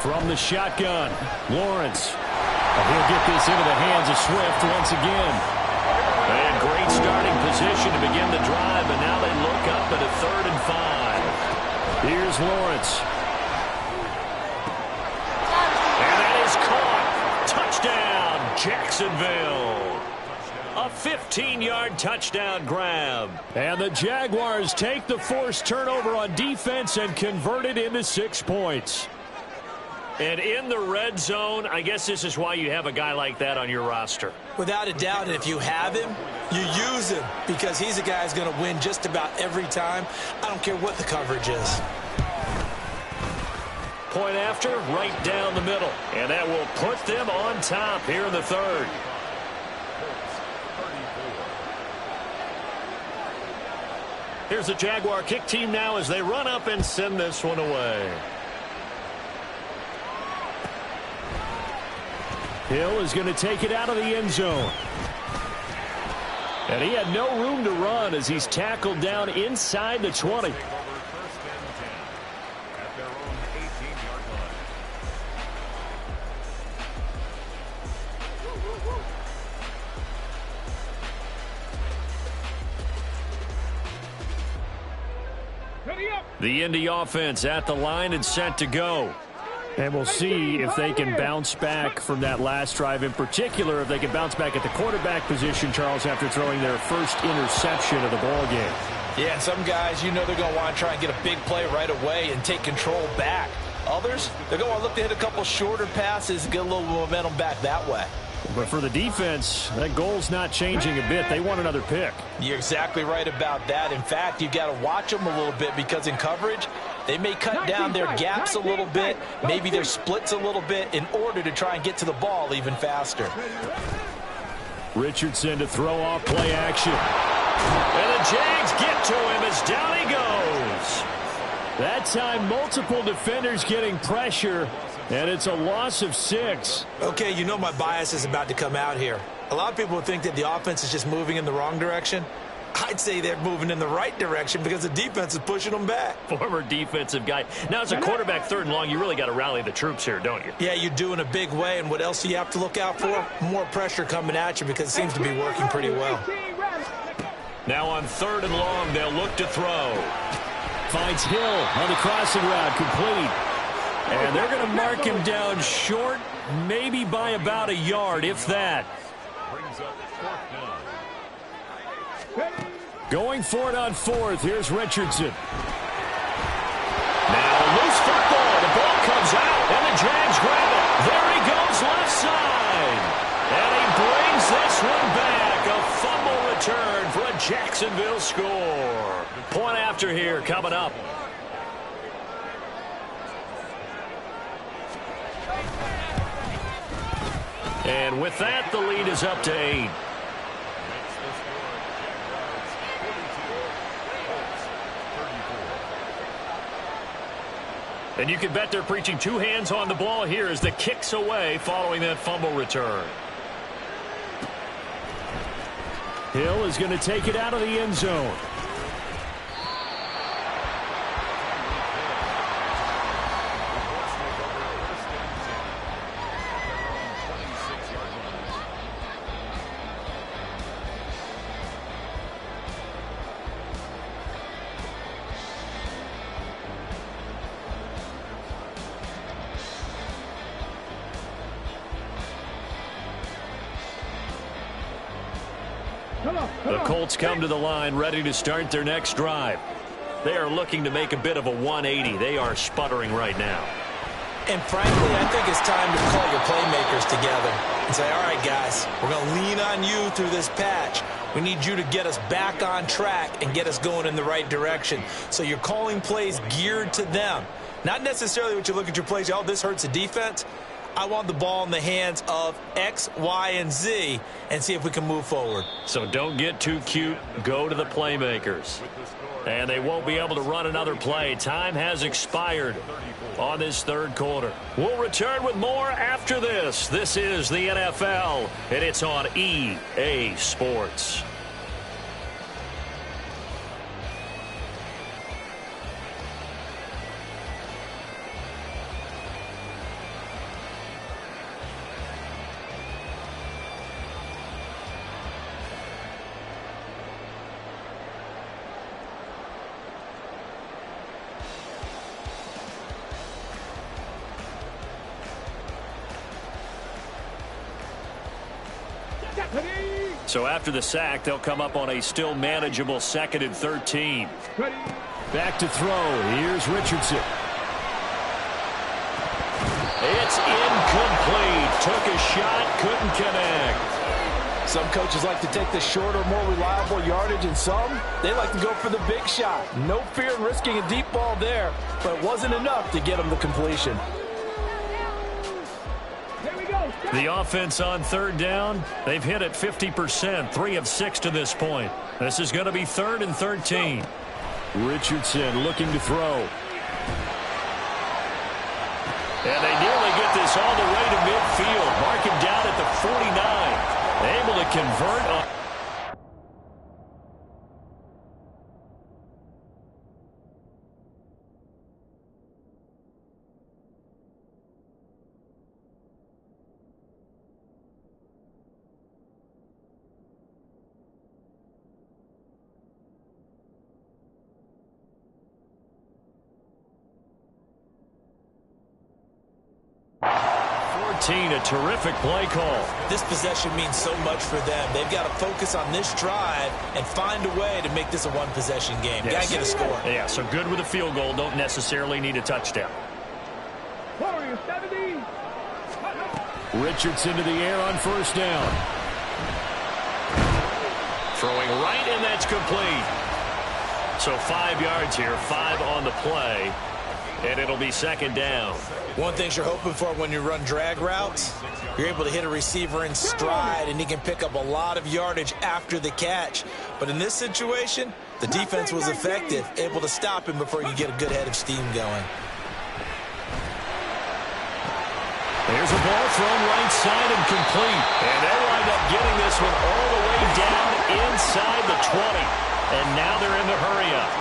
From the shotgun, Lawrence. And he'll get this into the hands of Swift once again. And great starting position to begin the drive, and now they look up at a 3rd and 5. Here's Lawrence. And that is caught. Touchdown, Jacksonville. A 15-yard touchdown grab. And the Jaguars take the forced turnover on defense and convert it into 6 points. And in the red zone, I guess this is why you have a guy like that on your roster. Without a doubt, and if you have him, you use him because he's a guy who's going to win just about every time. I don't care what the coverage is. Point after, right down the middle. And that will put them on top here in the 3rd. Here's the Jaguar kick team now as they run up and send this one away. Hill is going to take it out of the end zone. And he had no room to run as he's tackled down inside the 20. The Indy offense at the line and set to go. And we'll see if they can bounce back from that last drive, in particular, if they can bounce back at the quarterback position, Charles, after throwing their first interception of the ball game. Yeah, and some guys, you know they're going to want to try and get a big play right away and take control back. Others, they're going to look to hit a couple shorter passes and get a little momentum back that way. But for the defense, that goal's not changing a bit. They want another pick. You're exactly right about that. In fact, you've got to watch them a little bit because in coverage, they may cut down their gaps a little bit, maybe their splits a little bit in order to try and get to the ball even faster. Richardson to throw off play action. And the Jags get to him as down he goes. That time, multiple defenders getting pressure, and it's a loss of 6. Okay, you know my bias is about to come out here. A lot of people think that the offense is just moving in the wrong direction. I'd say they're moving in the right direction because the defense is pushing them back. Former defensive guy. Now, as a quarterback, 3rd and long, you really got to rally the troops here, don't you? Yeah, you do in a big way, and what else do you have to look out for? More pressure coming at you because it seems to be working pretty well. Now on 3rd and long, they'll look to throw. Finds Hill on the crossing route, complete. And they're going to mark him down short, maybe by about a yard, if that. Brings up 4th down. Going for it on 4th. Here's Richardson. Now loose football. The ball comes out, and the Jags grab it. There he goes, left side. And he brings this one back. A fumble return for a Jacksonville score. Point after here coming up. And with that, the lead is up to 8. And you can bet they're preaching 2 hands on the ball here as the kick's away following that fumble return. Hill is going to take it out of the end zone. The Colts come to the line ready to start their next drive. They are looking to make a bit of a 180. They are sputtering right now. And frankly, I think it's time to call your playmakers together and say, all right, guys, we're going to lean on you through this patch. We need you to get us back on track and get us going in the right direction. So you're calling plays geared to them. Not necessarily what you look at your plays, oh, this hurts the defense. I want the ball in the hands of X, Y, and Z and see if we can move forward. So don't get too cute. Go to the playmakers. And they won't be able to run another play. Time has expired on this 3rd quarter. We'll return with more after this. This is the NFL, and it's on EA Sports. So after the sack, they'll come up on a still manageable 2nd and 13. Back to throw. Here's Richardson. It's incomplete. Took a shot, couldn't connect. Some coaches like to take the shorter, more reliable yardage, and some, they like to go for the big shot. No fear in risking a deep ball there, but it wasn't enough to get them the completion. The offense on 3rd down, they've hit it 50%, 3 of 6 to this point. This is going to be 3rd and 13. Richardson looking to throw. And they nearly get this all the way to midfield. Mark him down at the 49. Able to convert on. A terrific play call. This possession means so much for them. They've got to focus on this drive and find a way to make this a one-possession game. Yes. Got to get a score. Yeah, so good with a field goal. Don't necessarily need a touchdown. Richardson to the air on first down. Throwing right, and that's complete. So 5 yards here, 5 on the play, and it'll be second down. One thing you're hoping for when you run drag routes, you're able to hit a receiver in stride, and he can pick up a lot of yardage after the catch. But in this situation, the defense was effective, able to stop him before you get a good head of steam going. There's a ball thrown right side and complete. And they wind up getting this one all the way down inside the 20. And now they're in the hurry-up.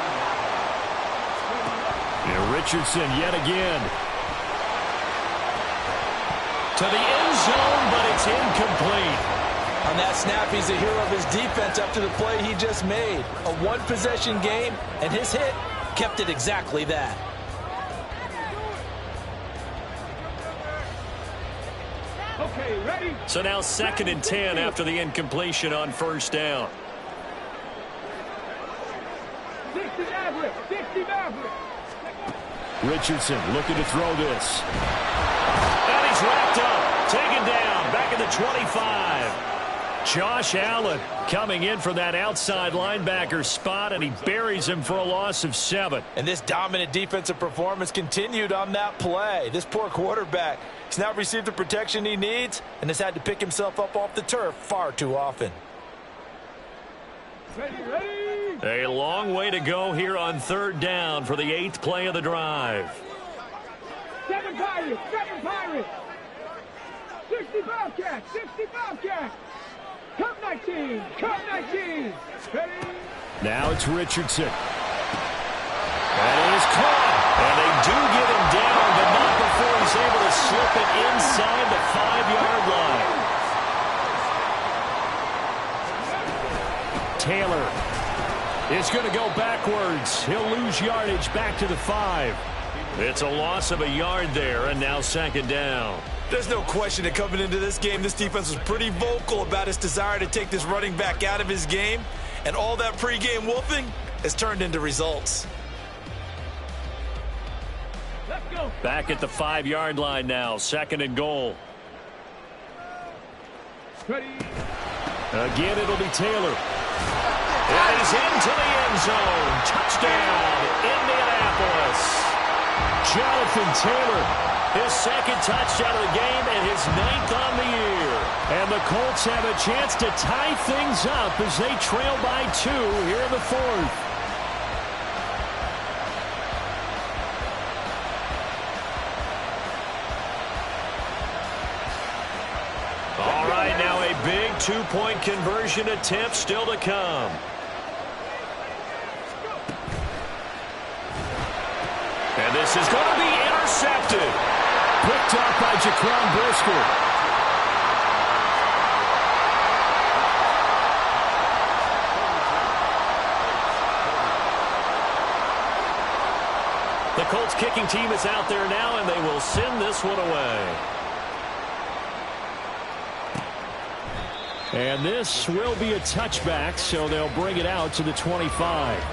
And Richardson yet again. To the end zone, but it's incomplete. On that snap, he's the hero of his defense after the play he just made. A one-possession game, and his hit kept it exactly that. Okay, ready? So now 2nd and 10 after the incompletion on first down. 60 Maverick, 60 Maverick. Richardson looking to throw this. And he's wrapped up, taken down, back at the 25. Josh Allen coming in from that outside linebacker spot, and he buries him for a loss of 7. And this dominant defensive performance continued on that play. This poor quarterback, he's not received the protection he needs and has had to pick himself up off the turf far too often. Ready, ready. A long way to go here on 3rd down for the 8th play of the drive. 7 Pirates, 7 Pirates. 60 Bobcats, 60 Bobcats. Come 19, come 19. Ready? Now it's Richardson. That is caught. And they do get him down, but not before he's able to slip it inside the 5-yard line. Taylor is going to go backwards. He'll lose yardage back to the 5. It's a loss of a yard there, and now 2nd down. There's no question that coming into this game, this defense was pretty vocal about its desire to take this running back out of his game, and all that pregame wolfing has turned into results. Let's go. Back at the 5-yard line now, 2nd and goal. Ready. Again, it'll be Taylor. And he's into the end zone. Touchdown, Indianapolis. Jonathan Taylor, his 2nd touchdown of the game and his 9th on the year. And the Colts have a chance to tie things up as they trail by 2 here in the 4th. All right, now a big 2-point conversion attempt still to come. And this is going to be intercepted. Picked up by Jaquan Brisker. The Colts kicking team is out there now, and they will send this one away. And this will be a touchback, so they'll bring it out to the 25.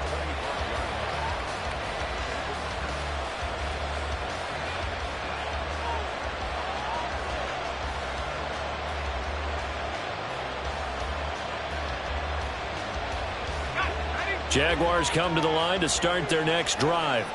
Jaguars come to the line to start their next drive.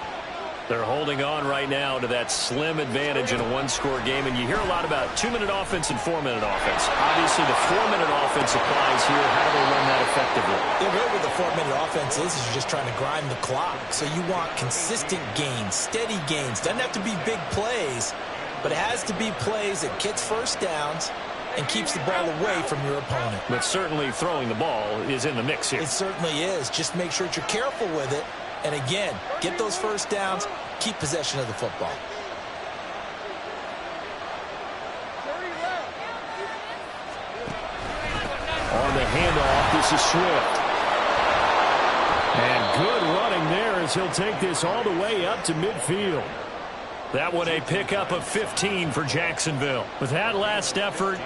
They're holding on right now to that slim advantage in a one-score game, and you hear a lot about 2-minute offense and 4-minute offense. Obviously, the 4-minute offense applies here. How do they run that effectively? Yeah, really what the 4-minute offense is you're just trying to grind the clock. So you want consistent gains, steady gains. Doesn't have to be big plays, but it has to be plays that gets first downs and keeps the ball away from your opponent. But certainly throwing the ball is in the mix here. It certainly is. Just make sure that you're careful with it. And again, get those first downs, keep possession of the football. On the handoff, this is Swift. And good running there as he'll take this all the way up to midfield. That one a pickup of 15 for Jacksonville. With that last effort,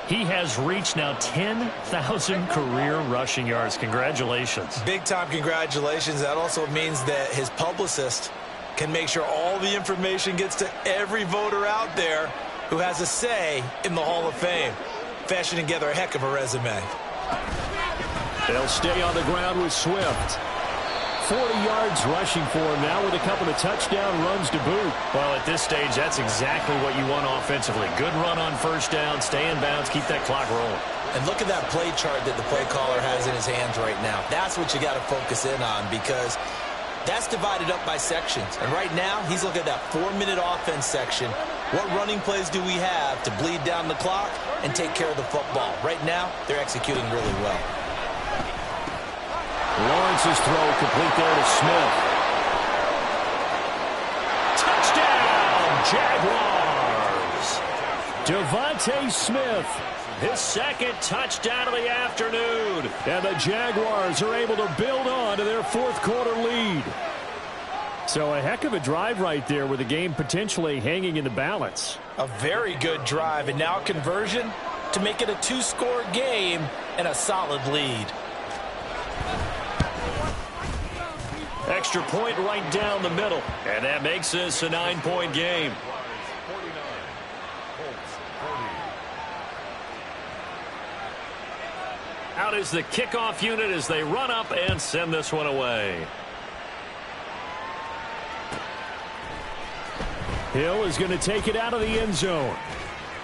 he has reached now 10,000 career rushing yards. Congratulations. Big-time congratulations. That also means that his publicist can make sure all the information gets to every voter out there who has a say in the Hall of Fame. Fashioning together a heck of a resume. They'll stay on the ground with Swift. 40 yards rushing for him now with a couple of touchdown runs to boot. Well, at this stage, that's exactly what you want offensively. Good run on first down, stay in bounds, keep that clock rolling. And look at that play chart that the play caller has in his hands right now. That's what you got to focus in on, because that's divided up by sections. And right now, he's looking at that 4-minute offense section. What running plays do we have to bleed down the clock and take care of the football? Right now, they're executing really well. Lawrence's throw complete there to Smith. Touchdown, Jaguars! Devontae Smith, his second touchdown of the afternoon. And the Jaguars are able to build on to their fourth quarter lead. So a heck of a drive right there with the game potentially hanging in the balance. A very good drive, and now conversion to make it a 2-score game and a solid lead. Extra point right down the middle. And that makes this a 9-point game. 49. Colts 30. Out is the kickoff unit as they run up and send this one away. Hill is going to take it out of the end zone.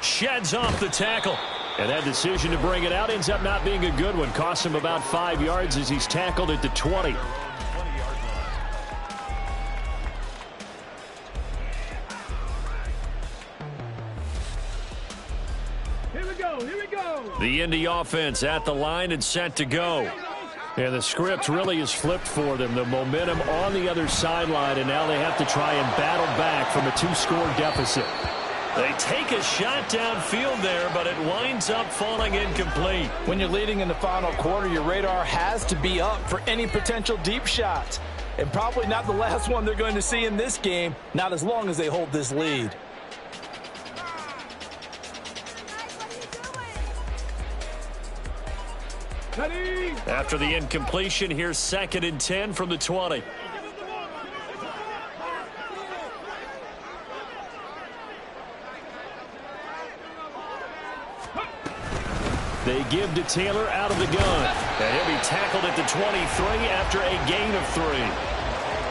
Sheds off the tackle. And that decision to bring it out ends up not being a good one. Costs him about 5 yards as he's tackled at the 20. Here we go. The Indy offense at the line and set to go. And the script really is flipped for them. The momentum on the other sideline, and now they have to try and battle back from a 2-score deficit. They take a shot downfield there, but it winds up falling incomplete. When you're leading in the final quarter, your radar has to be up for any potential deep shots. And probably not the last one they're going to see in this game, not as long as they hold this lead. After the incompletion, here's 2nd and 10 from the 20. They give to Taylor out of the gun. And he'll be tackled at the 23 after a gain of 3.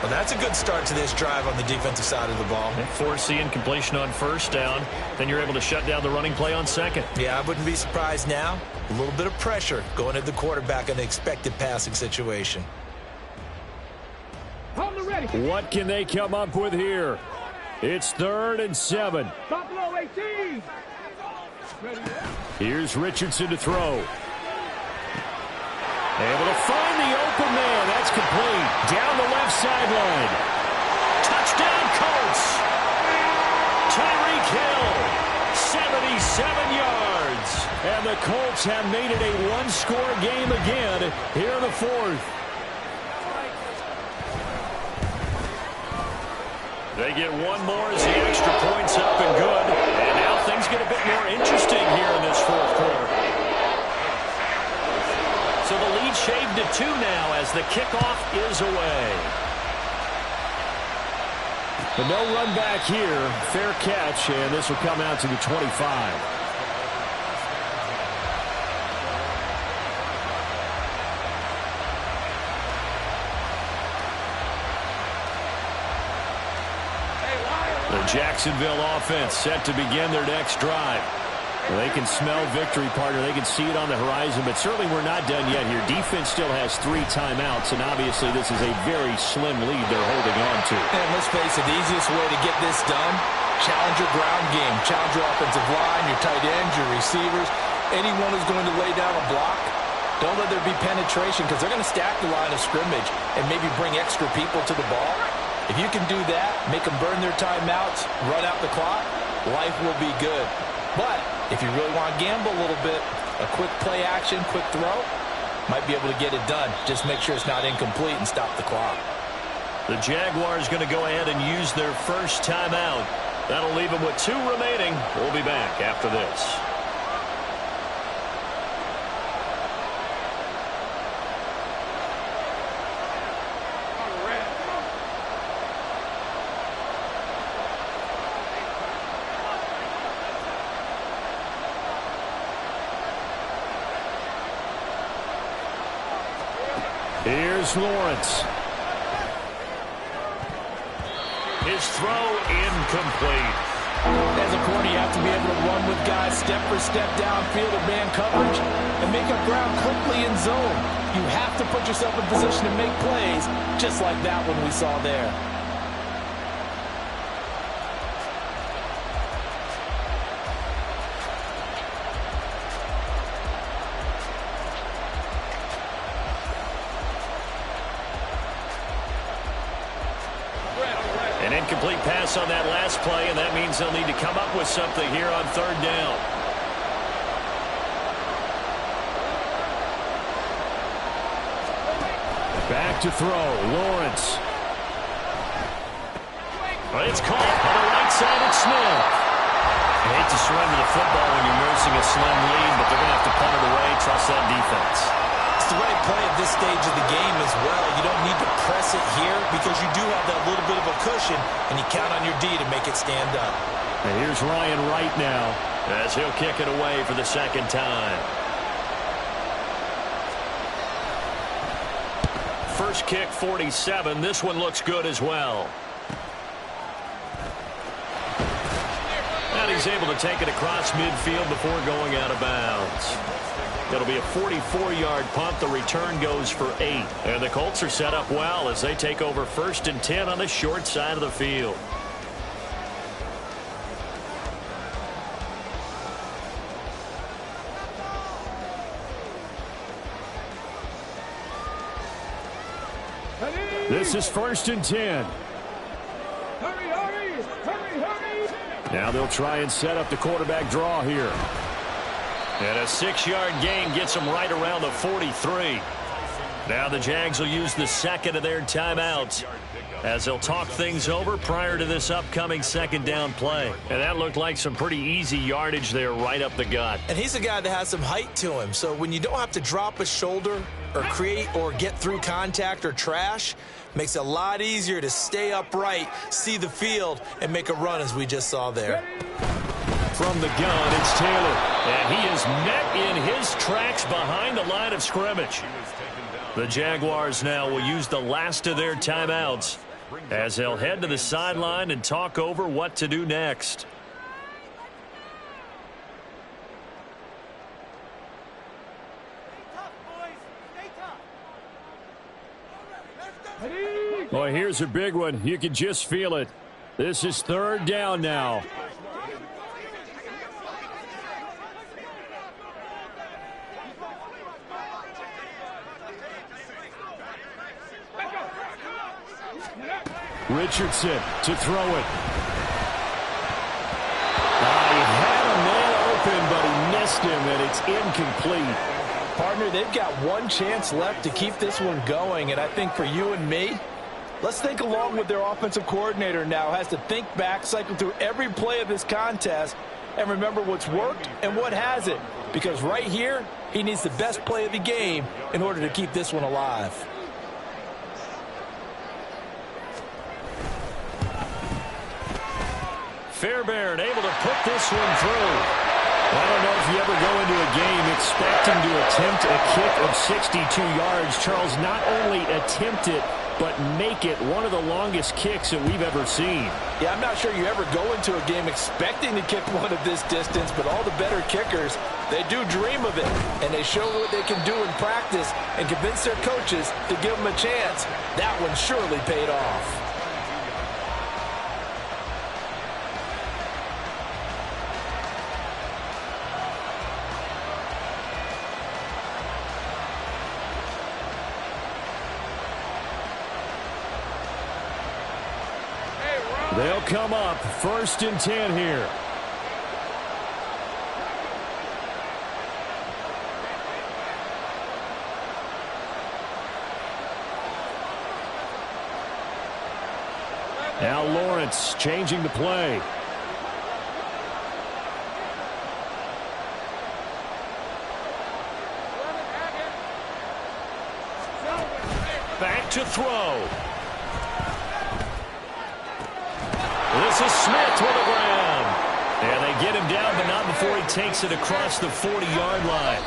Well, that's a good start to this drive on the defensive side of the ball. Force the incompletion on first down. Then you're able to shut down the running play on 2nd. Yeah, I wouldn't be surprised now. A little bit of pressure going at the quarterback in an expected passing situation. What can they come up with here? It's 3rd and 7. Buffalo 18. Here's Richardson to throw. Able to find the open man. That's complete. Down the left sideline. Touchdown, Colts. Tyreek Hill, 77 yards. And the Colts have made it a 1-score game again here in the 4th. They get one more as the extra point's up and good. And now things get a bit more interesting here in this 4th quarter. So the lead shaved to 2 now as the kickoff is away. But no run back here. Fair catch, and this will come out to the 25. The Jacksonville offense set to begin their next drive. They can smell victory, partner. They can see it on the horizon, but certainly we're not done yet here. Defense still has 3 timeouts, and obviously this is a very slim lead they're holding on to. And let's face it, the easiest way to get this done, challenge your ground game, challenge your offensive line, your tight ends, your receivers, anyone who's going to lay down a block. Don't let there be penetration, because they're going to stack the line of scrimmage and maybe bring extra people to the ball. If you can do that, make them burn their timeouts, run out the clock, life will be good. But if you really want to gamble a little bit, a quick play action, quick throw, might be able to get it done. Just make sure it's not incomplete and stop the clock. The Jaguars going to go ahead and use their first timeout. That'll leave them with 2 remaining. We'll be back after this. Here's Lawrence. His throw incomplete. As a corner, you have to be able to run with guys step for step downfield of man coverage and make up ground quickly in zone. You have to put yourself in position to make plays, just like that one we saw there. An incomplete pass on that last play, and that means they'll need to come up with something here on third down. Back to throw. Lawrence. It's caught on the right side. It's Smith. You hate to surrender the football when you're nursing a slim lead, but they're going to have to punt it away. Trust that defense. It's the right play at this stage of the game as well. You don't need to press it here because you do have that little bit of a cushion, and you count on your D to make it stand up. And here's Ryan Wright now. As he'll kick it away for the second time. First kick, 47. This one looks good as well. And he's able to take it across midfield before going out of bounds. It'll be a 44-yard punt. The return goes for 8. And the Colts are set up well as they take over 1st and 10 on the short side of the field. This is 1st and 10. Hurry, hurry, hurry, hurry. Now they'll try and set up the quarterback draw here. And a 6-yard gain gets them right around the 43. Now the Jags will use the second of their timeouts as they'll talk things over prior to this upcoming second down play. And that looked like some pretty easy yardage there right up the gut. And he's a guy that has some height to him, so when you don't have to drop a shoulder or create or get through contact or trash, makes it a lot easier to stay upright, see the field, and make a run as we just saw there. From the gun, it's Taylor. And he is met in his tracks behind the line of scrimmage. The Jaguars now will use the last of their timeouts as they'll head to the sideline and talk over what to do next. Boy, here's a big one. You can just feel it. This is 3rd down now. Richardson to throw it. He had a man open, but he missed him, and it's incomplete. Partner, they've got one chance left to keep this one going, and I think for you and me, let's think along with their offensive coordinator now. Has to think back, cycle through every play of this contest, and remember what's worked and what hasn't. Because right here, he needs the best play of the game in order to keep this one alive. Fairbairn able to put this one through. I don't know if you ever go into a game expecting to attempt a kick of 62 yards. Charles, not only attempt it, but make it one of the longest kicks that we've ever seen. Yeah, I'm not sure you ever go into a game expecting to kick one of this distance, but all the better kickers, they do dream of it, and they show what they can do in practice and convince their coaches to give them a chance. That one surely paid off. They'll come up 1st and 10 here. Now Lawrence changing the play. Back to throw. This is Smith to the ground. And they get him down, but not before he takes it across the 40-yard line.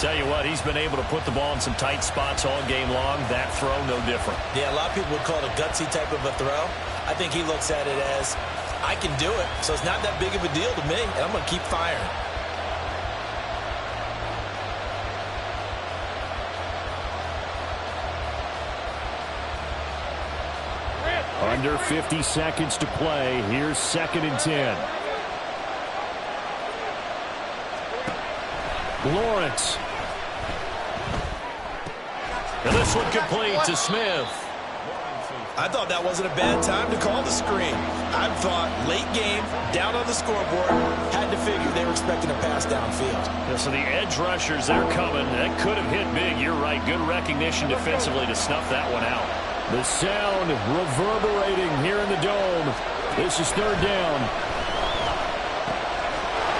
Tell you what, he's been able to put the ball in some tight spots all game long. That throw, no different. Yeah, a lot of people would call it a gutsy type of a throw. I think he looks at it as, I can do it, so it's not that big of a deal to me, and I'm going to keep firing. Under 50 seconds to play. Here's 2nd and 10. Lawrence. And this one complete to Smith. I thought that wasn't a bad time to call the screen. I thought late game, down on the scoreboard, had to figure they were expecting a pass downfield. Yeah, so the edge rushers, they're coming. That could have hit big. You're right. Good recognition defensively to snuff that one out. The sound reverberating here in the dome. This is 3rd down.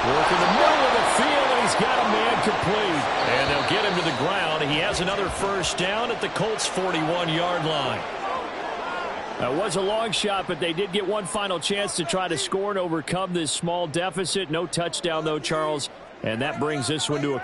Work in the middle of the field, and he's got a man complete. And they'll get him to the ground. He has another 1st down at the Colts' 41-yard line. That was a long shot, but they did get one final chance to try to score and overcome this small deficit. No touchdown, though, Charles. And that brings this one to a